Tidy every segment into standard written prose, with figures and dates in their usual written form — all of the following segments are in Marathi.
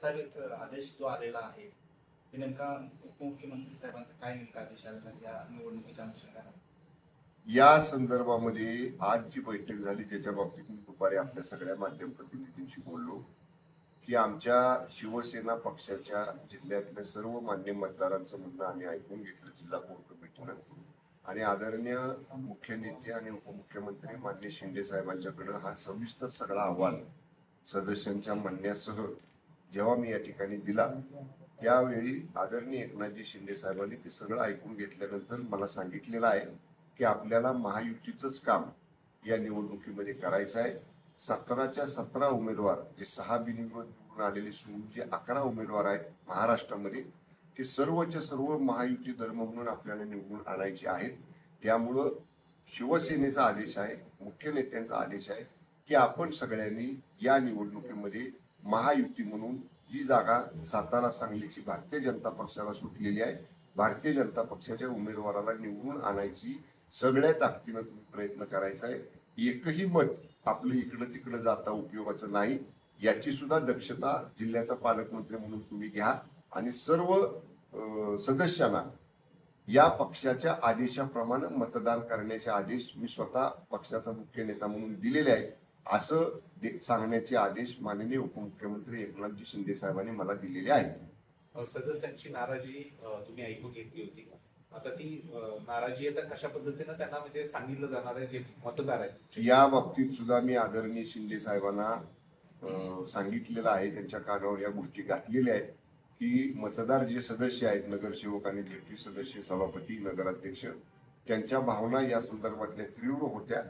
साहेब एक आदेश जो आलेला आहे ते नेमका उपमुख्यमंत्री साहेबांचा काय नेमका आदेश आलेला आहे या निवडणुकीच्या अनुषंगाने? या संदर्भामध्ये आज जी बैठक झाली ज्याच्या बाबतीत मी दुपारी आपल्या सगळ्या माध्यम प्रतिनिधींशी बोललो की आमच्या शिवसेना पक्षाच्या जिल्ह्यातल्या सर्व मान्य मतदारांचं म्हणणं आम्ही ऐकून घेतलं जिल्हा कोर कमिटीनं आणि आदरणीय मुख्य नेते आणि उपमुख्यमंत्री मान्य शिंदे साहेबांच्याकडे हा सविस्तर सगळा अहवाल सदस्यांच्या म्हणण्यासह जेव्हा मी या ठिकाणी दिला त्यावेळी आदरणीय एकनाथजी शिंदे साहेबांनी ते सगळं ऐकून घेतल्यानंतर मला सांगितलेलं आहे की आपल्याला महायुतीचंच काम या निवडणुकीमध्ये करायचं आहे. 17च्या 17 उमेदवार जे 6 बिनविरोध निवडून आलेले सोडून जे 11 उमेदवार आहेत महाराष्ट्रामध्ये ते सर्वच्या सर्व महायुती धर्म म्हणून आपल्याला निवडून आणायचे आहेत. त्यामुळं शिवसेनेचा आदेश आहे, मुख्य नेत्यांचा आदेश आहे की आपण सगळ्यांनी या निवडणुकीमध्ये महायुती म्हणून जी जागा सातारा सांगलीची भारतीय जनता पक्षाला सुटलेली आहे भारतीय जनता पक्षाच्या उमेदवाराला निवडून आणायची सगळ्या ताकदीनं तुम्ही प्रयत्न करायचा आहे. एकही मत आपलं इकडं तिकडं जाता उपयोगाचं नाही याची सुद्धा दक्षता जिल्ह्याचा पालकमंत्री म्हणून तुम्ही घ्या आणि सर्व सदस्यांना या पक्षाच्या आदेशाप्रमाणे मतदान करण्याचे आदेश मी स्वतः पक्षाचा मुख्य नेता म्हणून दिलेले आहे असं सांगण्याचे आदेश माननीय उपमुख्यमंत्री एकनाथजी शिंदे साहेबांनी मला दिलेले आहेत. सदस्यांची नाराजी तुम्ही ऐकून घेतली होती. आता ती नाराजी आता कशा पद्धतीने त्यांना म्हणजे सांगितलं जाणार आहे जे मतदार आहेत या बाबतीत सुद्धा मी आदरणीय शिंदे साहेबांना सांगितलेलं आहे त्यांच्या कानावर या गोष्टी घातलेल्या आहेत की मतदार जे सदस्य आहेत नगरसेवक आणि जेटी सदस्य सभापती नगराध्यक्ष त्यांच्या भावना या संदर्भातल्या तीव्र होत्या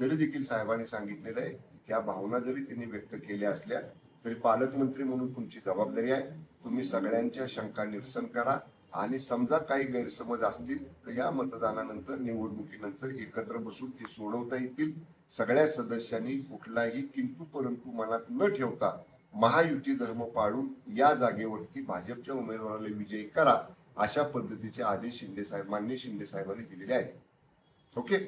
तरी देखील साहेबांनी सांगितलेलं आहे त्या भावना जरी त्यांनी व्यक्त केल्या असल्या तरी पालकमंत्री म्हणून तुमची जबाबदारी आहे तुम्ही सगळ्यांच्या शंका निरसन करा आणि समजा काही गैरसमज असतील तर या मतदानानंतर निवडणुकीनंतर एकत्र बसून ते सोडवता येतील. सगळ्या सदस्यांनी कुठलाही किंतु परंतु मनात न ठेवता महायुती धर्म पाळून या जागेवरती भाजपच्या उमेदवाराला विजयी करा अशा पद्धतीचे आदेश मान्य शिंदे साहेबांनी दिलेले आहेत. ओके.